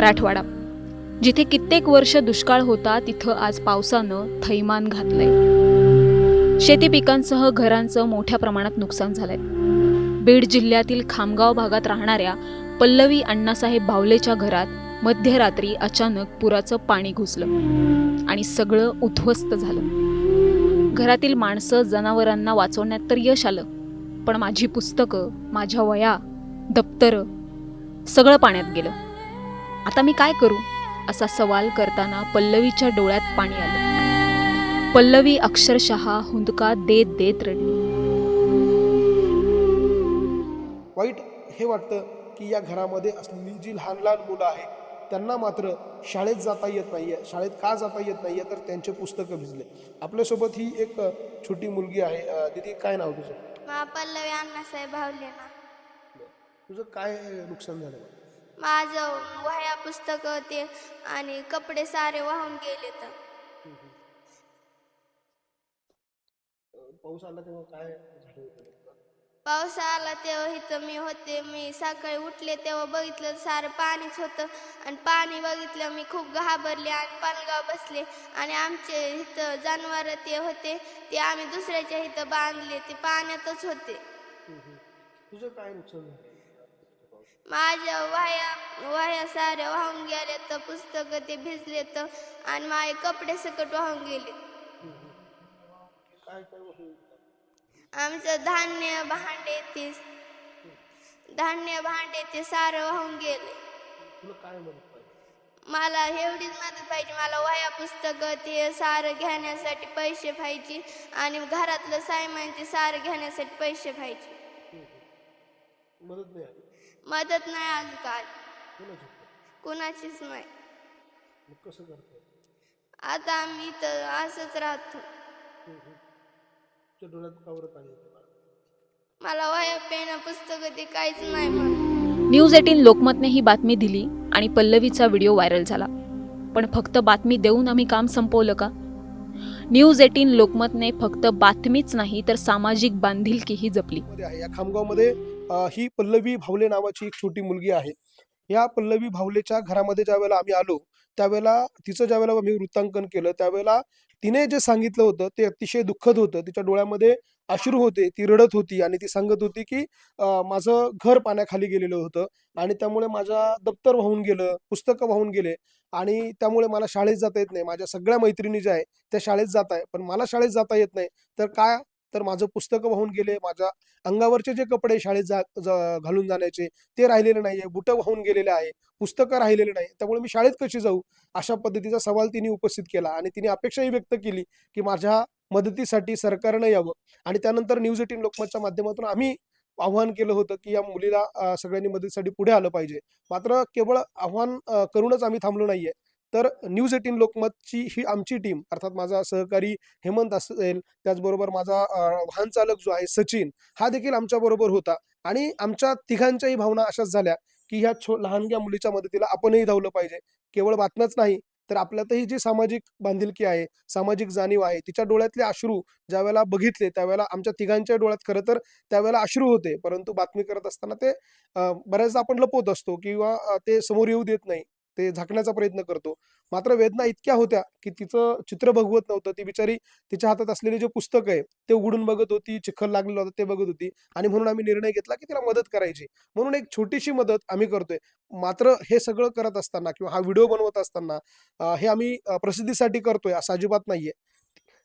मराठवाडा, जिथे कित्येक वर्ष दुष्काळ होता तिथं आज पावसानं थैमान घातलंय। शेती पिकांसह घरांचं मोठ्या प्रमाणात नुकसान झालंय। बीड जिल्ह्यातील खामगाव भागात राहणाऱ्या पल्लवी अण्णासाहेब भावलेच्या घरात मध्यरात्री अचानक पुराचं पाणी घुसलं आणि सगळं उद्ध्वस्त झालं। घरातील माणसं जनावरांना वाचवण्यात तर यश आलं, पण माझी पुस्तकं, माझ्या वह्या, दप्तरं सगळं पाण्यात गेलं। आता मी काय करू असा सवाल करताना पल्लवीच्या डोळ्यात पाणी आलं। पल्लवी अक्षरशः हुंदका देत देत रडली। वाईट हे वाटतं की या घरामध्ये असलेली जी लहान लहान मुलं आहेत त्यांना मात्र शाळेत जाता येत नाहीये। शाळेत का जाता येत नाहीये तर त्यांचे पुस्तकं भिजले। आपल्यासोबत ही एक छोटी मुलगी आहे। दीदी, काय नाव तुझं? पल्लवी अण्णासाहेब भावले ना। तुझं काय नुकसान झालं? माझं वह्या पुस्तक ते आणि कपडे सारे वाहून गेले। तर पाऊस आला तेव्हा काय झालं होतं? पाऊस आला तेव्हा इथं मी होते। मी सकाळी उठले तेव्हा बघितलं सारं पाणीच होतं आणि पाणी बघितलं मी खूप घाबरले आणि पालगाव बसले आणि आमचे इथं जनावर ते होते ते आम्ही दुसऱ्याच्या इथं बांधले, ते पाण्यातच होते। तुझं काय नुकसान झालं? माझ्या वह्या साऱ्या वाहून गेल्या, तर पुस्तक ते भिजले तर आणि माझे कपडे सकट वाहून गेले। काय काय होईल? आमचं धान्य भांडे ते सारं वाहून गेले। तुला काय मदत पाहिजे? मला एवढीच मदत पाहिजे। मला वह्या पुस्तक ते सारं घेण्यासाठी पैसे पाहिजे आणि घरातलं सामान ते सारं घेण्यासाठी पैसे पाहिजे। मदत नाही आली? मदत नाही आली काय, कोणाची? कुणाचीच नाही। मग कसं करते? आता आम्ही इथं असंच राहतो। तुझ्या डोळ्यात का बरं पाणी येतं? मला वह्या पेन पुस्तक ते काहीच नाही म्हणून। न्यूज 18 लोकमतने ही बातमी दिली आणि पल्लवीचा व्हिडिओ व्हायरल झाला। पण फक्त बातमी देऊन आम्ही काम संपवलं का? न्यूज 18 लोकमतने फक्त बातमीच नाही तर सामाजिक बांधिलकीही जपली। या खामगावमध्ये ही पल्लवी भावले नावाची एक छोटी मुलगी आहे। या पल्लवी भावलेच्या घरामध्ये ज्यावेळेला आम्ही आलो त्यावेळेला तिचं ज्यावेळेला आम्ही वृत्तांकन केलं त्यावेळेला तिने जे सांगितलं होतं ते अतिशय दुःखद होतं। तिच्या डोळ्यामध्ये अश्रू होते, ती रडत होती आणि ती सांगत होती की माझं घर पाण्याखाली गेलेलं होतं आणि त्यामुळे माझं दप्तर वाहून गेलं, पुस्तकं वाहून गेले आणि त्यामुळे मला शाळेत जाता येत नाही। माझ्या सगळ्या मैत्रिणी ज्या आहे त्या शाळेत जात आहे, पण मला शाळेत जाता येत नाही। तर काय, तर माझं पुस्तकं वाहून गेले, माझ्या अंगावरचे जे कपडे शाळेत घालून जाण्याचे ते राहिलेले नाहीये, बुटं वाहून गेलेले आहे, पुस्तकं राहिलेले नाही, त्यामुळे मी शाळेत कशी जाऊ? अशा पद्धतीचा सवाल तिने उपस्थित केला आणि तिने अपेक्षाही व्यक्त केली की माझ्या मदतीसाठी सरकारनं यावं। आणि त्यानंतर न्यूज 18 लोकमतच्या माध्यमातून आम्ही आव्हान केलं होतं की या मुलीला सगळ्यांनी मदतीसाठी पुढे आलं पाहिजे। मात्र केवळ आव्हान करूनच आम्ही थांबलो नाहीये, तर न्यूज 18 लोकमतची ही आमची टीम, अर्थात माझा सहकारी हेमंत असेल, त्याचबरोबर माझा वाहन चालक जो आहे सचिन, हा देखील आमच्याबरोबर होता आणि आमच्या तिघांच्याही भावना अशाच झाल्या की ह्या लहानग्या मुलीच्या मदतीला आपणही धावलं पाहिजे। केवळ बातम्याच नाही तर आपल्यातही जी सामाजिक बांधिलकी आहे, सामाजिक जाणीव आहे, तिच्या डोळ्यातले अश्रू ज्यावेळेला बघितले त्यावेळेला आमच्या तिघांच्या डोळ्यात खरं तर त्यावेळेला अश्रू होते, परंतु बातमी करत असताना ते बऱ्याचदा आपण लपवत असतो किंवा ते समोर येऊ देत नाही, ते झाकण्याचा प्रयत्न करतो। मात्र वेदना इतक्या होत्या की तिचं चित्र बघवत नव्हतं। ती बिचारी तिच्या हातात असलेले जे पुस्तक आहे ते उघडून बघत होती, चिखल लागलेलं होतं ते बघत होती आणि म्हणून आम्ही निर्णय घेतला की तिला मदत करायची, म्हणून एक छोटीशी मदत आम्ही करतोय। मात्र हे सगळं करत असताना किंवा हा व्हिडिओ बनवत असताना हे आम्ही प्रसिद्धीसाठी करतोय असं अजिबात नाहीये।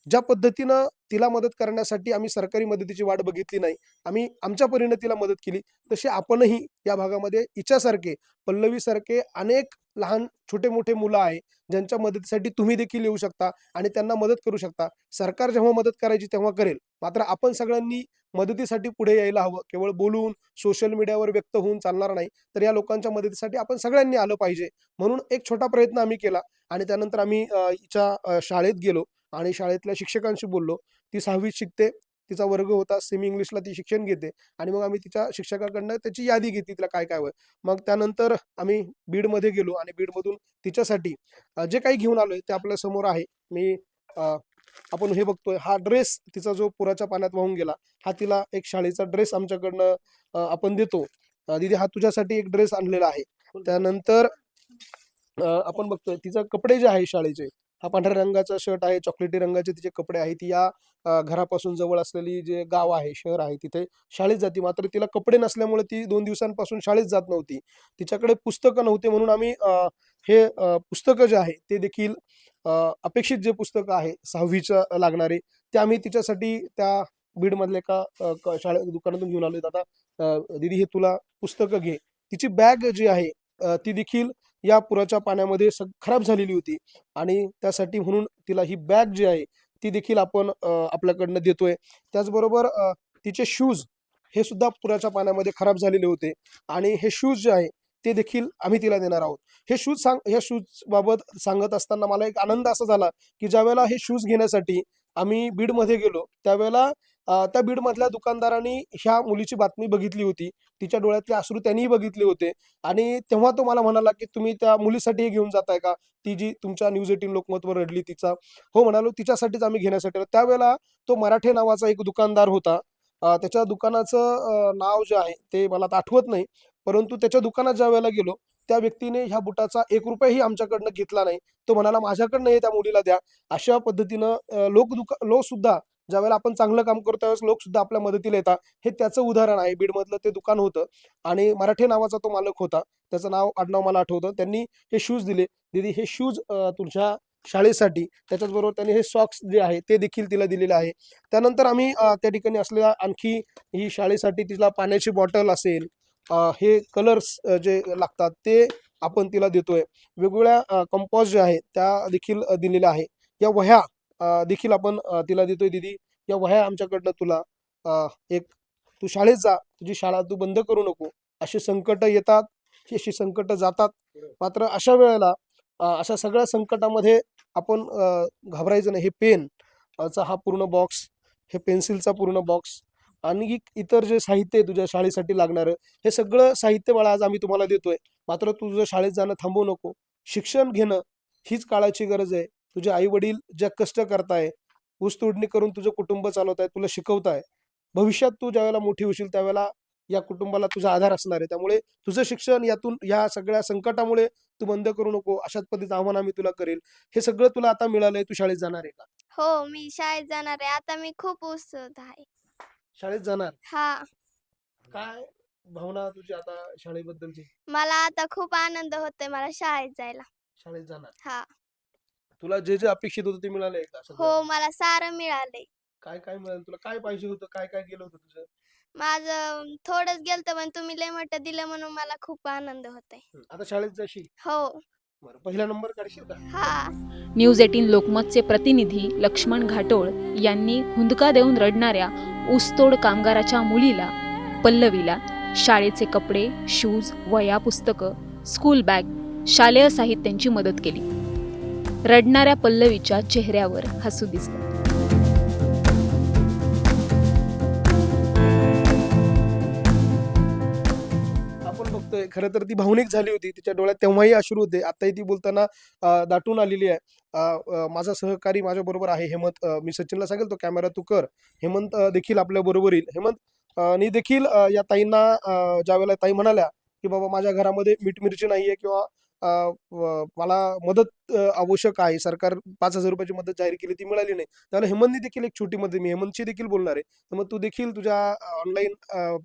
ज्या पद्धतीनं तिला मदत करण्यासाठी आम्ही सरकारी मदतीची वाट बघितली नाही, आम्ही आमच्या परीने तिला मदत केली, तशी आपणही या भागामध्ये हिच्यासारखे, पल्लवीसारखे अनेक लहान छोटे मोठे मुलं आहे ज्यांच्या मदतीसाठी तुम्ही देखील येऊ शकता आणि त्यांना मदत करू शकता। सरकार जेव्हा मदत करायची तेव्हा करेल, मात्र आपण सगळ्यांनी मदतीसाठी पुढे यायला हवं। केवळ बोलून सोशल मीडियावर व्यक्त होऊन चालणार नाही, तर या लोकांच्या मदतीसाठी आपण सगळ्यांनी आलं पाहिजे। म्हणून एक छोटा प्रयत्न आम्ही केला आणि त्यानंतर आम्ही हिच्या शाळेत गेलो आणि शाळेतल्या शिक्षकांशी बोललो। ती 6वीत शिकते, तिचा वर्ग होता, सेमी इंग्लिशला ती शिक्षण घेते आणि मग आम्ही तिच्या शिक्षकाकडनं त्याची यादी घेतली, तिला काय काय हवं। मग त्यानंतर आम्ही बीडमध्ये गेलो आणि बीडमधून तिच्यासाठी जे काही घेऊन आलोय ते आपल्या समोर आहे। मी आपण हे बघतोय, हा ड्रेस तिचा जो पुराच्या पाण्यात वाहून गेला, हा तिला एक शाळेचा ड्रेस आमच्याकडनं आपण देतो। दीदी, हा तुझ्यासाठी एक ड्रेस आणलेला आहे। त्यानंतर आपण बघतोय तिचे कपडे जे आहे शाळेचे, हा पांढऱ्या रंगाचा शर्ट आहे, चॉकलेटी रंगाचे तिचे कपडे आहेत. ती या घरापासून जवळ असलेली जे गाव आहे, शहर आहे, तिथे शाळेत जाते. मात्र तिला कपडे नसल्यामुळे ती 2 दिवसांपासून शाळेत जात नव्हती. तिच्याकडे पुस्तकं नव्हते म्हणून आम्ही हे पुस्तकं जे आहे ते देखील अपेक्षित जे पुस्तकं आहे 6वीचं लागणारे, ते आम्ही तिच्यासाठी त्या बीडमधल्या एका शाळे दुकानातून घेऊन आलोय. आता "दीदी हे तुला पुस्तकं घे." तिची बॅग जी आहे ती देखील या पुराच्या पाण्यामध्ये खराब झालेली होती आणि त्यासाठी म्हणून तिला ही बॅग जी आहे ती देखील आपण आपल्याकडनं देतोय. त्याचबरोबर तिचे शूज हे सुद्धा पुराच्या पाण्यामध्ये खराब झालेले होते आणि हे शूज जे आहे ते देखील आम्ही तिला देणार आहोत. ह्या शूज बाबत सांगत असताना मला एक आनंद असा झाला, की ज्यावेळेला हे शूज घेण्यासाठी आम्ही बीडमध्ये गेलो, त्यावेळेला त्या बीडमधल्या दुकानदारांनी ह्या मुलीची बातमी बघितली होती. तिच्या डोळ्यातले अश्रू त्यांनीही बघितले होते आणि तेव्हा तो मला म्हणाला, की "तुम्ही त्या मुलीसाठी हे घेऊन जाताय का? ती जी तुमच्या न्यूज 18 लोकमतवर रडली तिचा." हो म्हणालो, "तिच्यासाठीच आम्ही घेण्यासाठी आलो." त्यावेळेला तो मराठे नावाचा एक दुकानदार होता. त्याच्या दुकानाचं नाव जे आहे ते मला आता आठवत नाही. परंतु त्याच्या दुकानात ज्यावेळेला गेलो, त्या व्यक्तीने ह्या बुटाचा ₹1 आमच्याकडनं घेतला नाही. तो म्हणाला, "माझ्याकडनं हे त्या मुलीला द्या." अशा पद्धतीनं लोकसुद्धा ज्यावेळेला आपण चांगलं काम करतो त्यावेळेस लोकसुद्धा आपल्या मदतीला येतात. हे त्याचं उदाहरण आहे. बीडमधलं ते दुकान होतं आणि मराठे नावाचा तो मालक होता. त्याचं आडनाव मला आठवतं. त्यांनी हे शूज दिले. "दीदी हे शूज तुझ्या शाळेसाठी." त्याच्याचबरोबर त्यांनी हे सॉक्स जे आहे ते देखील तिला दिलेले आहे. त्यानंतर आम्ही त्या ठिकाणी असलेल्या आणखी ही शाळेसाठी तिला पाण्याची बॉटल असेल, हे कलर्स जे लागतात ते आपण तिला देतोय. वेगवेगळ्या कंपॉस ज्या आहेत त्या देखील दिलेल्या आहे. या वह्या देखील आपण तिला देतोय. "दीदी या वह्या आमच्याकडनं तुला एक तू शाळेत जा. तुझी शाळा तू बंद करू नको." अशी संकटं येतात, ही अशी संकटं जातात. मात्र अशा वेळेला अशा सगळ्या संकटामध्ये आपण घाबरायचं नाही. हे पेन चा हा पूर्ण बॉक्स, हे पेन्सिलचा पूर्ण बॉक्स आणि इतर जे साहित्य आहे तुझ्या शाळेसाठी लागणारं, हे सगळं साहित्य बाळा आज आम्ही तुम्हाला देतोय. मात्र तू तुझं शाळेत जाणं थांबवू नको. शिक्षण घेणं हीच काळाची गरज आहे. तुझे आई-वडील ज्या कष्ट करताय, ऊसतोडणी करून तुझं कुटुंब चालवताय, तुला शिकवताय. भविष्यात तू ज्यावेळेला मोठी होशील त्यावेळेला या कुटुंबाला तुझा आधार असणार आहे. त्यामुळे तुझं शिक्षण यातून या सगळ्या संकटामुळे तू बंद करू नको. अशाच पद्धतीचं आव्हान आम्ही तुला करेल. हे सगळं तुला आता मिळालंय. तू शाळेत जाणार आहे का? हो, मी शाळेत जाणार आहे. आता मी खूप उत्सुक आहे. शाळेत जाणार. हां. काय भावना तुझी आता शाळेबद्दलची? मला आता खूप आनंद होतोय मला शाळेत जायला. शाळेत जाणार. हां. तुला जे अपेक्षित होतं ते मिळालंय का सगळं? हो, मला सारं मिळालंय. काय मिळालं तुला? काय पाहिजे होतं? काय गेलं होतं तुझं? माझं थोडंच गेलतं पण तुम्ही लय मोठं दिलं म्हणून मला खूप आनंद होतोय. आता शाळेत जाशील? हो. बरं, पहिला नंबर काढशील का? हां. न्यूज 18 लोकमतचे प्रतिनिधी लक्ष्मण घाटोळ यांनी हुंदका देऊन रडणाऱ्या ऊसतोड कामगाराच्या मुलीला, पल्लवीला शाळेचे कपडे, शूज, वह्या, पुस्तकं, स्कूल बॅग, शालेय साहित्यांची मदत केली. रडणाऱ्या पल्लवीच्या चेहऱ्यावर हसू दिसलं. आपण बघतोय खरं तर ती भावनिक झाली होती. तिच्या डोळ्यात तेव्हाही अश्रू होते. आताही ती बोलताना दाटून आलेली आहे. माझा सहकारी माझ्याबरोबर आहे हेमंत. मी सचिनला सांगेल तो कॅमेरा तू कर. हेमंत देखील आपल्याबरोबर येईल. हेमंत नी देखील या ताईंना ज्यावेळेला ताई म्हणाल्या, की "बाबा माझ्या घरामध्ये मीठ मिरची नाहीये किंवा मला मदत आवश्यक आहे. सरकार ₹5,000 ची मदत जाहीर केली, ती मिळाली नाही." त्यावेळेला हेमंतनी देखील एक छोटी मदत मी हेमंतची देखील बोलणार आहे. तर मग तू देखील तुझ्या ऑनलाईन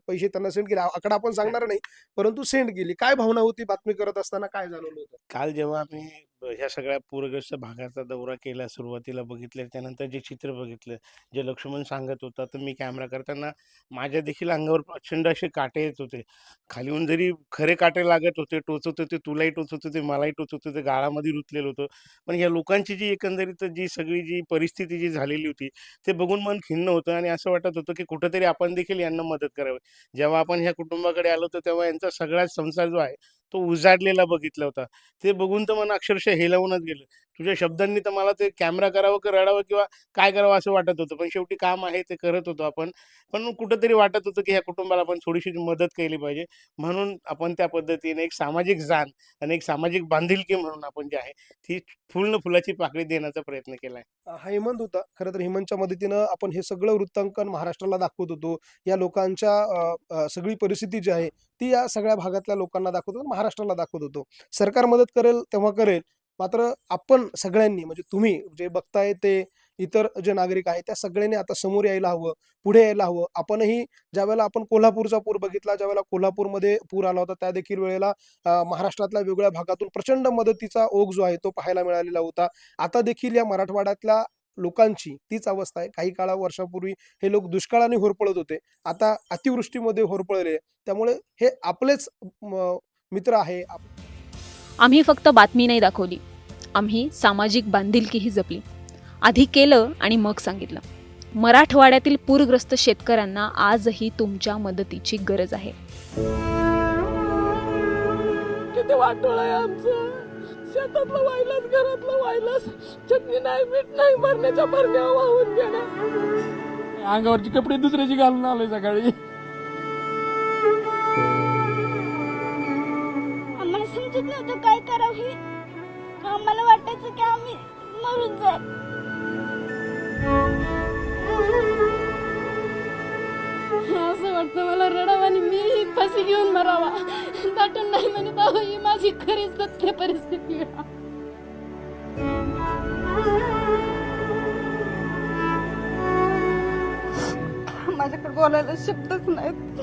पैसे त्यांना सेंड केले. आकडा आपण सांगणार नाही, परंतु सेंड केली. काय भावना होती बातमी करत असताना? काय जाणवलं होतं? काल जेव्हा आम्ही ह्या सगळ्या पूरग्रस्त भागाचा दौरा केला, सुरुवातीला बघितलं, त्यानंतर जे चित्र बघितलं, जे लक्ष्मण सांगत होता, तर मी कॅमेरा करताना माझ्या देखील अंगावर प्रचंड असे काटे येत होते. खालीहून जरी खरे काटे लागत होते, टोचत होते, तुलाही टोचत होते, मलाही टोचत होते, गाळामध्ये रुतलेलं होतं. पण या लोकांची जी एकंदरीत जी सगळी जी परिस्थिती जी झालेली होती, ते बघून मन खिन्न होतं आणि असं वाटत होतं, की कुठेतरी आपण देखील यांना मदत करावी. जेव्हा आपण ह्या कुटुंबाकडे आलो, तर तेव्हा यांचा सगळाच संसार जो आहे, तो उजाडलेला बघितला होता. ते बघून तर मन अक्षरशः हेलावूनच गेलं. तुझ्या शब्दांनी तर मला ते कॅमेरा करावं की रडावं किंवा काय करावं असं वाटत होतं. पण शेवटी काम आहे ते करत होतो आपण. पण कुठेतरी वाटत होतं की ह्या कुटुंबाला आपण थोडीशी मदत केली पाहिजे. म्हणून आपण त्या पद्धतीने एक सामाजिक जाण आणि एक सामाजिक बांधिलकी म्हणून आपण जी आहे ती फुलाची पाकळी देण्याचा प्रयत्न केलाय. हा हेमंत होता. खरं तर हेमंतच्या मदतीनं आपण हे सगळं वृत्तांकन महाराष्ट्राला दाखवत होतो. या लोकांच्या सगळी परिस्थिती जी आहे ती या सगळ्या भागातल्या लोकांना दाखवत होतो, महाराष्ट्राला दाखवत होतो. सरकार मदत करेल तेव्हा करेल. मात्र आपण सगळ्यांनी म्हणजे तुम्ही जे बघताय ते इतर जे नागरिक आहेत त्या सगळ्यांनी आता समोर यायला हवं, पुढे यायला हवं. आपणही ज्यावेळेला आपण कोल्हापूरचा पूर बघितला, ज्यावेळेला कोल्हापूरमध्ये पूर आला होता त्या देखील वेळेला महाराष्ट्रातल्या वेगवेगळ्या भागातून प्रचंड मदतीचा ओघ जो आहे तो पाहायला मिळालेला होता. आता देखील या मराठवाड्यातल्या लोकांची तीच अवस्था आहे. काही वर्षापूर्वी हे लोक दुष्काळाने होरपळत होते. आता अतिवृष्टीमध्ये होरपळले. त्यामुळे हे आपलेच मित्र आहे. आम्ही फक्त बातमी नाही दाखवली, आम्ही सामाजिक बांधिलकीही जपली. आधी केलं आणि मग सांगितलं. मराठवाड्यातील पूरग्रस्त शेतकऱ्यांना आजही तुमच्या मदतीची गरज आहे. किती वाटोळ आहे आमचं. शेतातलं वाहिलंच, घरातलं वाहिलंच, चटणी नाही, मीठ नाही, भरण्याच्या भरण्या वाहून गेल्या. अंगावरची कपडे दुसऱ्याची घालून आलोय सकाळी. आम्हाला समजत नव्हतं काय करावं हे. आम्हाला वाटायचं की आम्ही मरून जाईल. असं वाटतं मला रडावं आणि मी फाशी घेऊन मरावा. दाटून नाही म्हणत आहो, ही माझी खरी सत्य परिस्थिती आहे. माझ्याकडे बोलायला शब्दच नाहीत.